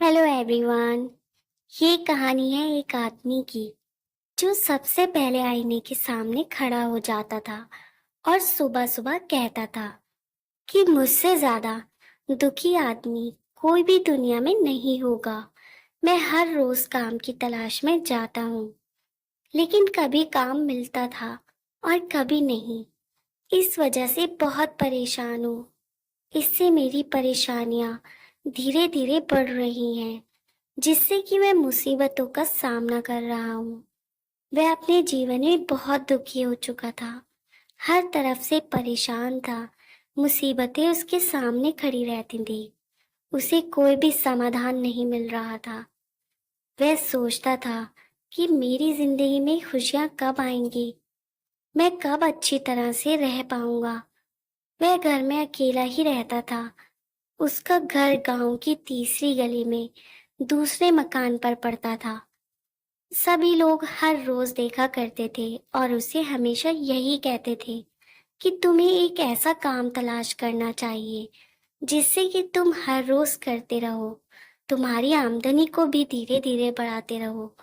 Hello everyone. ये कहानी है एक आदमी की जो सबसे पहले आईने के सामने खड़ा हो जाता था और सुबह सुबह कहता था कि मुझसे ज्यादा दुखी आदमी कोई भी दुनिया में नहीं होगा। मैं हर रोज काम की तलाश में जाता हूँ, लेकिन कभी काम मिलता था और कभी नहीं। इस वजह से बहुत परेशान हूँ। इससे मेरी परेशानियां धीरे धीरे बढ़ रही हैं, जिससे कि मैं मुसीबतों का सामना कर रहा हूँ। वह अपने जीवन में बहुत दुखी हो चुका था, हर तरफ से परेशान था। मुसीबतें उसके सामने खड़ी रहती थी, उसे कोई भी समाधान नहीं मिल रहा था। वह सोचता था कि मेरी जिंदगी में खुशियां कब आएंगी, मैं कब अच्छी तरह से रह पाऊंगा। वह घर में अकेला ही रहता था। उसका घर गांव की तीसरी गली में दूसरे मकान पर पड़ता था। सभी लोग हर रोज देखा करते थे और उसे हमेशा यही कहते थे कि तुम्हें एक ऐसा काम तलाश करना चाहिए जिससे कि तुम हर रोज करते रहो, तुम्हारी आमदनी को भी धीरे धीरे बढ़ाते रहो।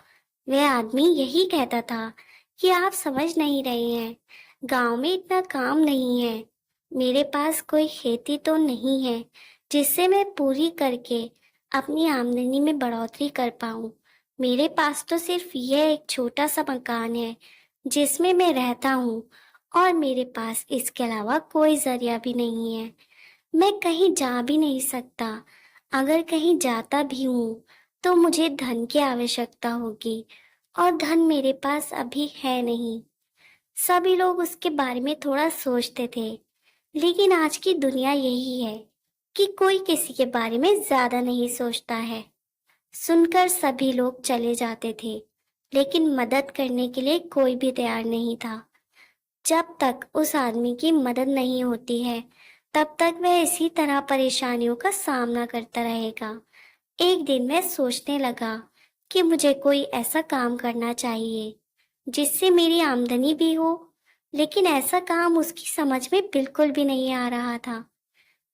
वह आदमी यही कहता था कि आप समझ नहीं रहे हैं, गांव में इतना काम नहीं है। मेरे पास कोई खेती तो नहीं है जिससे मैं पूरी करके अपनी आमदनी में बढ़ोतरी कर पाऊं। मेरे पास तो सिर्फ यह एक छोटा सा मकान है जिसमें मैं रहता हूँ, और मेरे पास इसके अलावा कोई जरिया भी नहीं है। मैं कहीं जा भी नहीं सकता। अगर कहीं जाता भी हूँ तो मुझे धन की आवश्यकता होगी, और धन मेरे पास अभी है नहीं। सभी लोग उसके बारे में थोड़ा सोचते थे, लेकिन आज की दुनिया यही है कि कोई किसी के बारे में ज्यादा नहीं सोचता है। सुनकर सभी लोग चले जाते थे, लेकिन मदद करने के लिए कोई भी तैयार नहीं था। जब तक उस आदमी की मदद नहीं होती है, तब तक वह इसी तरह परेशानियों का सामना करता रहेगा। एक दिन मैं सोचने लगा कि मुझे कोई ऐसा काम करना चाहिए जिससे मेरी आमदनी भी हो, लेकिन ऐसा काम उसकी समझ में बिल्कुल भी नहीं आ रहा था।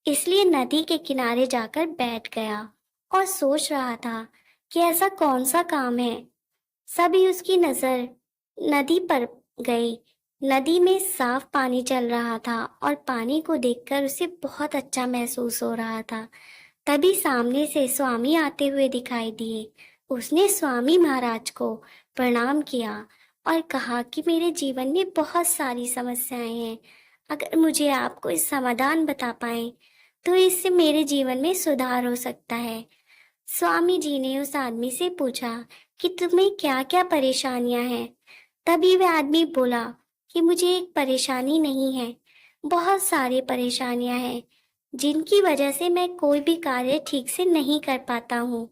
इसलिए नदी के किनारे जाकर बैठ गया और सोच रहा था कि ऐसा कौन सा काम है। सभी उसकी नजर नदी पर गई। नदी में साफ पानी चल रहा था और पानी को देखकर उसे बहुत अच्छा महसूस हो रहा था। तभी सामने से स्वामी आते हुए दिखाई दिए। उसने स्वामी महाराज को प्रणाम किया और कहा कि मेरे जीवन में बहुत सारी समस्याएं हैं। अगर मुझे आप कोई समाधान बता पाए तो इससे मेरे जीवन में सुधार हो सकता है। स्वामी जी ने उस आदमी से पूछा कि तुम्हें क्या क्या परेशानियां हैं। तभी वह आदमी बोला कि मुझे एक परेशानी नहीं है, बहुत सारी परेशानियां हैं जिनकी वजह से मैं कोई भी कार्य ठीक से नहीं कर पाता हूँ,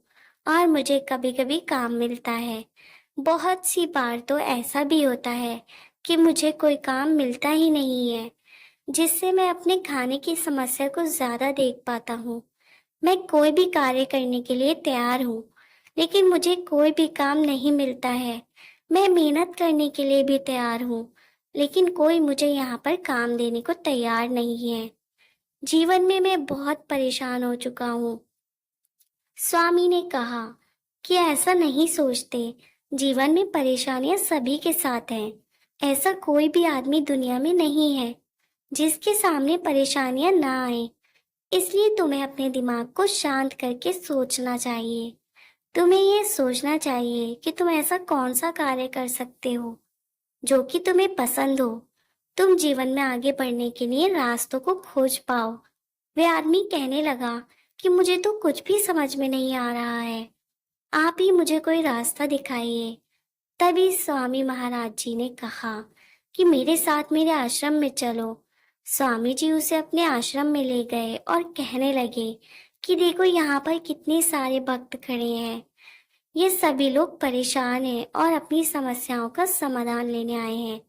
और मुझे कभी कभी काम मिलता है। बहुत सी बार तो ऐसा भी होता है कि मुझे कोई काम मिलता ही नहीं है, जिससे मैं अपने खाने की समस्या को ज्यादा देख पाता हूँ। मैं कोई भी कार्य करने के लिए तैयार हूँ, लेकिन मुझे कोई भी काम नहीं मिलता है। मैं मेहनत करने के लिए भी तैयार हूँ, लेकिन कोई मुझे यहाँ पर काम देने को तैयार नहीं है। जीवन में मैं बहुत परेशान हो चुका हूँ। स्वामी ने कहा कि ऐसा नहीं सोचते, जीवन में परेशानियां सभी के साथ हैं। ऐसा कोई भी आदमी दुनिया में नहीं है जिसके सामने परेशानियां ना आए। इसलिए तुम्हें अपने दिमाग को शांत करके सोचना चाहिए। तुम्हें ये सोचना चाहिए कि तुम ऐसा कौन सा कार्य कर सकते हो जो कि तुम्हें पसंद हो। तुम जीवन में आगे बढ़ने के लिए रास्तों को खोज पाओ। वह आदमी कहने लगा कि मुझे तो कुछ भी समझ में नहीं आ रहा है, आप ही मुझे कोई रास्ता दिखाइए। तभी स्वामी महाराज जी ने कहा कि मेरे साथ मेरे आश्रम में चलो। स्वामी जी उसे अपने आश्रम में ले गए और कहने लगे कि देखो यहाँ पर कितने सारे भक्त खड़े हैं। ये सभी लोग परेशान हैं और अपनी समस्याओं का समाधान लेने आए हैं,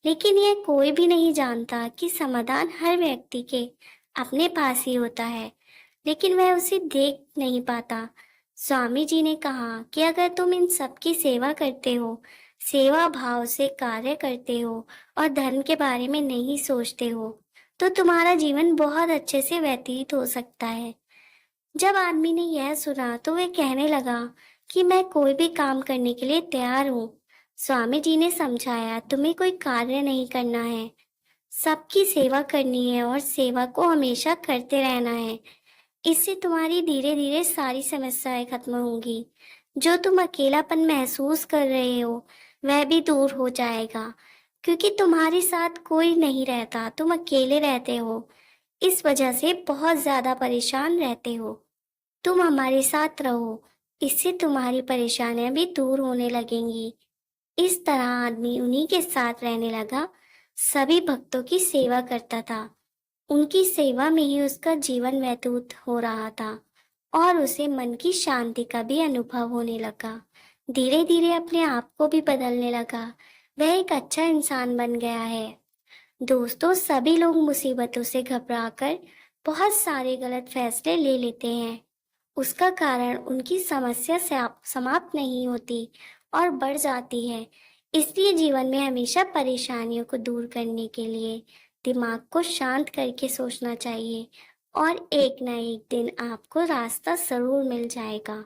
लेकिन ये कोई भी नहीं जानता कि समाधान हर व्यक्ति के अपने पास ही होता है, लेकिन वह उसे देख नहीं पाता। स्वामी जी ने कहा कि अगर तुम इन सब की सेवा करते हो, सेवा भाव से कार्य करते हो और धर्म के बारे में नहीं सोचते हो, तो तुम्हारा जीवन बहुत अच्छे से व्यतीत हो सकता है। जब आदमी ने यह सुना तो वह कहने लगा कि मैं कोई भी काम करने के लिए तैयार हूँ। स्वामी जी ने समझाया, तुम्हें कोई कार्य नहीं करना है, सबकी सेवा करनी है और सेवा को हमेशा करते रहना है। इससे तुम्हारी धीरे धीरे सारी समस्याएं खत्म होंगी। जो तुम अकेलापन महसूस कर रहे हो वह भी दूर हो जाएगा, क्योंकि तुम्हारे साथ कोई नहीं रहता, तुम अकेले रहते हो। इस वजह से बहुत ज्यादा परेशान रहते हो। तुम हमारे साथ रहो, इससे तुम्हारी परेशानियां भी दूर होने लगेंगी। इस तरह आदमी उन्हीं के साथ रहने लगा, सभी भक्तों की सेवा करता था। उनकी सेवा में ही उसका जीवन व्यतीत हो रहा था और उसे मन की शांति का भी अनुभव होने लगा। धीरे धीरे अपने आप को भी बदलने लगा। वह एक अच्छा इंसान बन गया है। दोस्तों, सभी लोग मुसीबतों से घबराकर बहुत सारे गलत फैसले ले लेते हैं। उसका कारण उनकी समस्या से समाप्त नहीं होती और बढ़ जाती है। इसलिए जीवन में हमेशा परेशानियों को दूर करने के लिए दिमाग को शांत करके सोचना चाहिए और एक ना एक दिन आपको रास्ता जरूर मिल जाएगा।